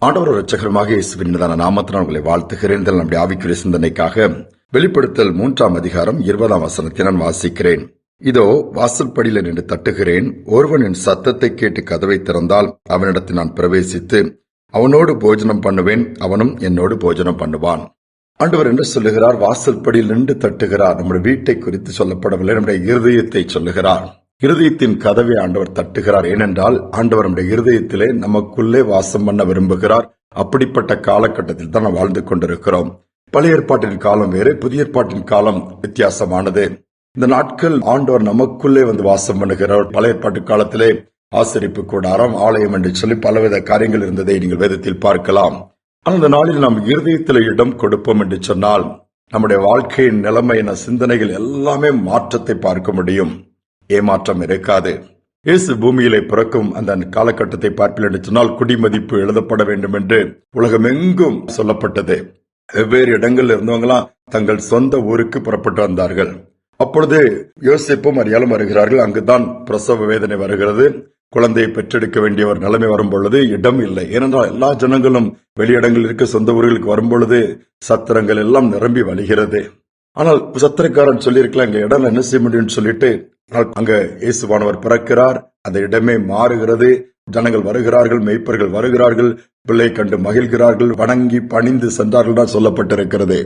ஆண்டவர் இரட்சகருமாக இயேசுவின் நாமத்தினால் உங்களை வாழ்த்துகிறேன். நம்முடைய ஆவிக்குரிய சிந்தனைக்காக வெளிப்படுத்தல் 3 அதிகாரம் 20 நான் வாசிக்கிறேன். இதோ வாசற்படியில நின்று தட்டுகிறேன். ஒருவன் என் சத்தத்தை கேட்டு கதவை திறந்தால் அவனிடத்தில் நான் பிரவேசித்து அவனோடு போஜனம் பண்ணுவேன், அவனும் என்னோடு போஜனம் பண்ணுவான். ஆண்டவர் என்ன சொல்லுகிறார்? வாசற்படியில் நின்று தட்டுகிறார். நம்முடைய வீட்டை குறித்து சொல்லப்படவில்லை, நம்முடைய இருதயத்தை சொல்லுகிறார். இருதயத்தின் கதவை ஆண்டவர் தட்டுகிறார். ஏனென்றால் ஆண்டவர் நம்முடைய இருதயத்திலே நமக்குள்ளே வாசம் பண்ண விரும்புகிறார். அப்படிப்பட்ட காலகட்டத்தில் தான் நாம் வாழ்ந்து கொண்டிருக்கிறோம். பழைய ஏற்பாட்டின் காலம் வேறு, புதிய ஏற்பாட்டின் காலம் வித்தியாசமானது. இந்த நாட்கள் ஆண்டவர் நமக்குள்ளே வந்து வாசம் பண்ணுகிறார். பழைய ஏற்பாட்டு காலத்திலே ஆசரிப்பு கூடாரம், ஆலயம் என்று சொல்லி பலவித காரியங்கள் இருந்ததை நீங்கள் வேதத்தில் பார்க்கலாம். ஆனால் இந்த நாளில் நாம் இருதயத்தில் இடம் கொடுப்போம் என்று சொன்னால் நம்முடைய வாழ்க்கையின் நிலைமையின சிந்தனைகள் எல்லாமே மாற்றத்தை பார்க்க முடியும். ஏமாற்றம் இருக்காது. இயேசு பூமியிலே பிறக்கும் அந்த காலகட்டத்தை பார்ப்பில் என்று சொன்னால் குடிமதிப்பு எழுதப்பட வேண்டும் என்று உலகமெங்கும் சொல்லப்பட்டது. வெவ்வேறு இடங்களில் இருந்தவங்களாம் தங்கள் சொந்த ஊருக்கு புறப்பட்டு வந்தார்கள். அப்பொழுது யோசேப்பும் மரியாளும் வருகிறார்கள். அங்குதான் பிரசவ வேதனை வருகிறது. குழந்தையை பெற்றெடுக்க வேண்டிய ஒரு நிலைமை வரும்பொழுது இடம் இல்லை. ஏனென்றால் எல்லா ஜனங்களும் வெளியிடங்களில் இருக்க சொந்த ஊர்களுக்கு வரும்பொழுது சத்திரங்கள் எல்லாம் நிரம்பி வழிகிறது. ஆனால் சத்திரக்காரன் சொல்லியிருக்கலாம், இங்க இடம் என்ன செய்ய முடியும்னு சொல்லிட்டு அங்க இயேசுவானவர் பிறக்கிறார். அந்த இடமே மாறுகிறது. ஜனங்கள் வருகிறார்கள், மேய்ப்பர்கள் வருகிறார்கள், பிள்ளை கண்டு மகிழ்கிறார்கள், வணங்கி பணிந்து சென்றார்கள் தான் சொல்லப்பட்டிருக்கிறது.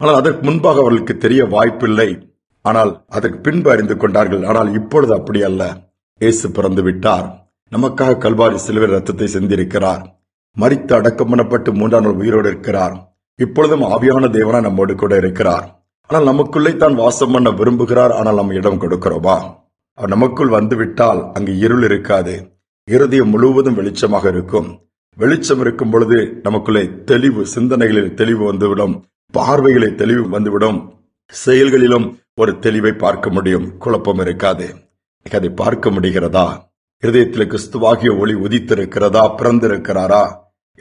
ஆனால் அதற்கு முன்பாக அவர்களுக்கு தெரிய வாய்ப்பில்லை. ஆனால் அதற்கு பின்பு அறிந்து கொண்டார்கள். ஆனால் இப்பொழுது அப்படி அல்ல. இயேசு பிறந்து விட்டார். நமக்காக கல்வாரி சிலுவையில் ரத்தத்தை சிந்திருக்கிறார். மரித்து அடக்கம் பண்ணப்பட்டு 3ஆம் நாள் உயிரோடு இருக்கிறார். இப்பொழுதும் ஆவியான தேவனா நம்மோடு கூட இருக்கிறார். ஆனால் நமக்குள்ளே தான் வாசம் பண்ண விரும்புகிறார். ஆனால் நம்ம இடம் கொடுக்கிறோமா? அவர் நமக்குள் வந்து விட்டால் அங்கு இருள் இருக்காது. இருதயம் முழுவதும் வெளிச்சமாக இருக்கும். வெளிச்சம் இருக்கும் பொழுது நமக்குள்ளே தெளிவு, சிந்தனைகளில் தெளிவு வந்துவிடும், பார்வைகளில் தெளிவு வந்துவிடும், செயல்களிலும் ஒரு தெளிவை பார்க்க முடியும். குழப்பம் இருக்காது. அதை பார்க்க முடிகிறதா? இருதயத்தில் கிறிஸ்துவாகிய ஒளி உதித்திருக்கிறதா? பிறந்திருக்கிறாரா?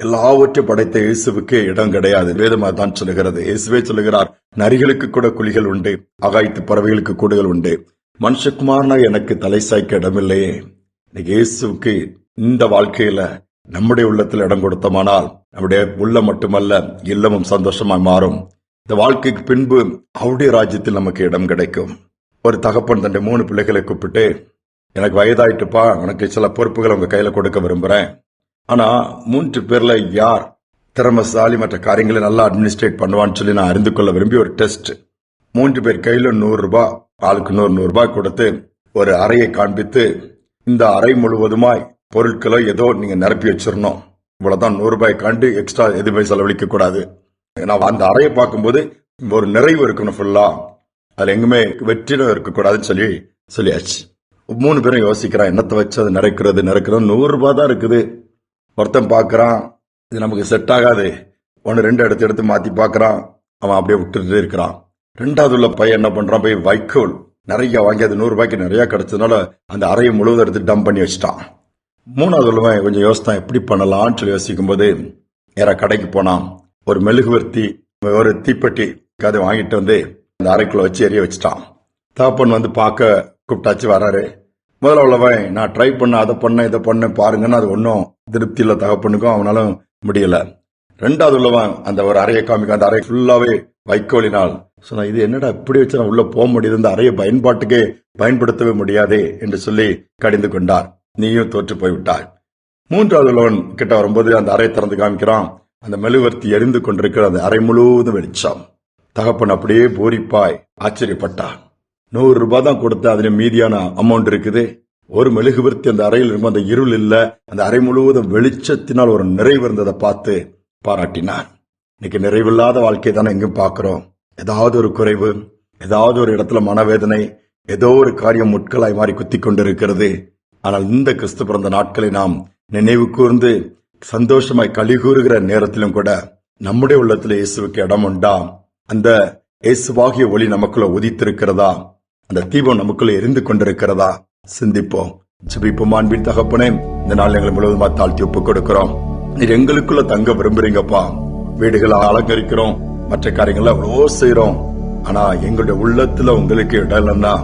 எல்லாவற்றையும் படைத்த இயேசுவுக்கு இடம் கிடையாது. வேதமாக தான் சொல்லுகிறது. இயேசுவே சொல்லுகிறார், நரிகளுக்கு கூட குழிகள் உண்டு, ஆகாயத்து பறவைகளுக்கு கூடுகள் உண்டு, மனுஷகுமாரனா எனக்கு தலை சாய்க்க இடமில்லையே. இயேசுவுக்கு இந்த வாழ்க்கையில நம்முடைய உள்ளத்தில் இடம் கொடுத்தோமானால் நம்முடைய உள்ளம் மட்டுமல்ல இல்லமும் சந்தோஷமாய் மாறும். இந்த வாழ்க்கைக்கு பின்பு அவருடைய ராஜ்யத்தில் நமக்கு இடம் கிடைக்கும். ஒரு தகப்பன் தன்னுடைய 3 பிள்ளைகளை கூப்பிட்டு, எனக்கு வயதாயிட்டுப்பா, உனக்கு சில பொறுப்புகளை உங்க கையில கொடுக்க விரும்புறேன். ஆனா 3 பேர்ல யார் திறமசாலி, மற்ற காரியங்களை நல்லா அட்மினிஸ்ட்ரேட் பண்ணுவான்னு சொல்லி நான் அறிந்து கொள்ள விரும்பி ஒரு டெஸ்ட். 3 பேர் கையில 100 ரூபாய், ஆளுக்கு 100 ரூபாய் கொடுத்து ஒரு அறையை காண்பித்து, இந்த அறை முழுவதுமாய் பொருட்களோ ஏதோ நீங்க நிரப்பி வச்சிடணும். இவ்வளவுதான், 100 ரூபாய் காண்டு எக்ஸ்ட்ரா எதுவுமே செலவழிக்க கூடாது. நான் அந்த அறையை பார்க்கும்போது ஒரு நிறைவு இருக்கணும், ஃபுல்லா அதுல எங்குமே வெற்றிடம் இருக்கக்கூடாதுன்னு சொல்லியாச்சு. 3 பேரும் யோசிக்கிறான், என்னத்தை வச்சு அதை நிறைக்கிறது 100 ரூபாய் தான் இருக்குது. ஒருத்தன் பாக்குறான், இது நமக்கு செட் ஆகாது. 1-2 எடுத்து மாத்தி பாக்குறான். அவன் அப்படியே விட்டுட்டு இருக்கிறான். 2வது உள்ள பையன் என்ன பண்றான், போய் வைக்கோல் நிறைய வாங்கி, அது 100 ரூபாய்க்கு நிறைய கிடைச்சதுனால அந்த அறையை முழுவதும் எடுத்து டம்ப் பண்ணி வச்சுட்டான். 3வது உள்ளவன் கொஞ்சம் யோசித்தான், எப்படி பண்ணலாம்னு சொல்லி யோசிக்கும் போது நேரா கடைக்கு போனான். ஒரு மெழுகுவர்த்தி, ஒரு தீப்பெட்டி அதை வாங்கிட்டு வந்து அந்த அறைக்குள்ள வச்சு எரிய வச்சுட்டான். தகப்பன் வந்து பார்க்க கூப்பிட்டாச்சு, வராரு. முதல்ல உள்ளவன், நான் ட்ரை பண்ண, அதை பண்ண, இதை பண்ண பாருங்கன்னு, அது ஒன்னும் திருப்தி இல்ல தகப்பனுக்கும், அவனாலும் முடியல. 2வது உள்ளவன் அந்த ஒரு அறையை காமிக்க, அந்த அறை ஃபுல்லாவே வைக்கோலினால் சொன்னா, இது என்னடா இப்படி வச்சு நான் உள்ள போக முடியுது, இந்த அறையை பயன்பாட்டுக்கே பயன்படுத்தவே முடியாதே என்று சொல்லி கடிந்து கொண்டார். நீயும் தோற்று போய்விட்டாய். 3வது உள்ளவன் கிட்ட வரும்போது அந்த அறையை திறந்து காமிக்கிறான். அந்த மெழுகுவர்த்தி எரிந்து கொண்டிருக்கிற அந்த அறை முழுவதும் வெளிச்சம். தகப்பன் அப்படியே பூரிப்பாய் ஆச்சரியப்பட்டான். 100 ரூபாய் தான் கொடுத்து அதுல மீதியான அமௌண்ட் இருக்குது. ஒரு மெழுகுவர்த்தி அந்த அறையில் இருக்கும், அந்த இருள் இல்ல, அந்த அறை முழுவதும் வெளிச்சத்தினால் ஒரு நிறைவு இருந்ததை பார்த்து பாராட்டினார். இன்னைக்கு நிறைவில்லாத வாழ்க்கை தானே எங்கும் பார்க்கிறோம். ஏதாவது ஒரு குறைவு, ஏதாவது ஒரு இடத்துல மனவேதனை, ஏதோ ஒரு காரியம் முட்களாய் மாறி குத்தி கொண்டிருக்கிறது. ஆனால் இந்த கிறிஸ்து பிறந்த நாட்களை நாம் நினைவு கூர்ந்து சந்தோஷமாய் களி கூறுகிற நேரத்திலும் கூட நம்முடைய உள்ளத்துல இயேசுவுக்கு இடம் உண்டா? அந்த இயேசுவாகிய ஒளி நமக்குள்ள உதித்திருக்கிறதா? அந்த தீபம் நமக்குள்ள எரிந்து கொண்டிருக்கிறதா? சிந்திப்போம், ஜெபிப்போம். அன்பின் தகப்பனே, இந்த நாள் எங்களை முழுவதுமா தாழ்த்தி ஒப்புக் கொடுக்கிறோம். நீர் எங்களுக்குள்ள தங்க விரும்புறீங்கப்பா. வீடுகளை அலங்கரிக்கிறோம், மற்ற காரியங்களை அவ்வளோ செய்யறோம். ஆனா எங்களுடைய உள்ளத்துல உங்களுக்கு இடம் இல்லைன்னா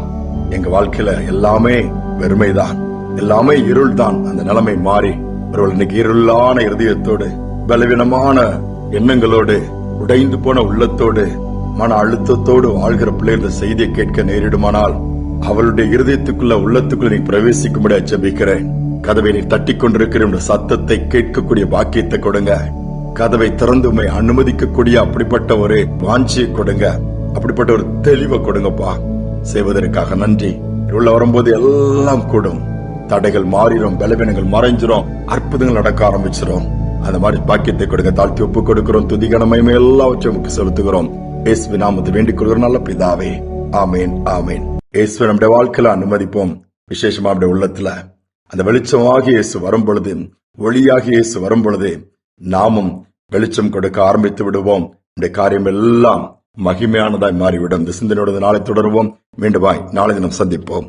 எங்க வாழ்க்கையில எல்லாமே வெறுமைதான், எல்லாமே இருள் தான். அந்த நிலைமை மாறி ஒருவள் இன்னைக்கு இருளான இருதயத்தோடு பலவீனமான எண்ணங்களோடு, உடைந்து போன உள்ளத்தோடு, மன அழுத்தத்தோடு வாழ்கிற பிள்ளை இந்த செய்தியை கேட்க நேரிடுமானால் அவளுடைய இருதயத்துக்குள்ள உள்ளத்துக்குள்ள நீ பிரவேசிக்கும்படி ஜெபிக்கிறேன். கதவை நீ தட்டி கொண்டிருக்கிற சத்தத்தை கேட்கக்கூடிய பாக்கியத்தை கொடுங்க. கதவை திறந்து உண்மை அனுமதிக்கக்கூடிய அப்படிப்பட்ட ஒரு வாஞ்சியை கொடுங்க. அப்படிப்பட்ட ஒரு தெளிவை கொடுங்கப்பா. செய்வதற்காக நன்றி. உள்ள வரும்போது எல்லாம் கூடும், தடைகள் மாறிடும், பலவீனங்கள் மறைஞ்சிரும், அற்புதங்கள் நடக்க ஆரம்பிச்சிடும். அந்த மாதிரி பாக்கியத்தை கொடுங்க. தாழ்த்தி ஒப்பு கொடுக்கிறோம். துதிகனமையுமே எல்லாவற்றையும் நமக்கு செலுத்துகிறோம். இயேசுவின் நாமத்தை வேண்டிக் கொள்கிற நல்ல பிதாவே, ஆமேன், ஆமேன். இயேசுவை நம்முடைய வாழ்க்கையில அனுமதிப்போம். விசேஷமா நம்முடைய உள்ளத்துல அந்த வெளிச்சமாகி இயேசு வரும் பொழுது, ஒளியாகி இயேசு வரும் பொழுது நாமும் வெளிச்சம் கொடுக்க ஆரம்பித்து விடுவோம். நம்முடைய காரியம் எல்லாம் மகிமையானதாய் மாறிவிடும். இந்த சிந்தனையோட நாளை தொடருவோம். மீண்டும் நாளை தினம் சந்திப்போம்.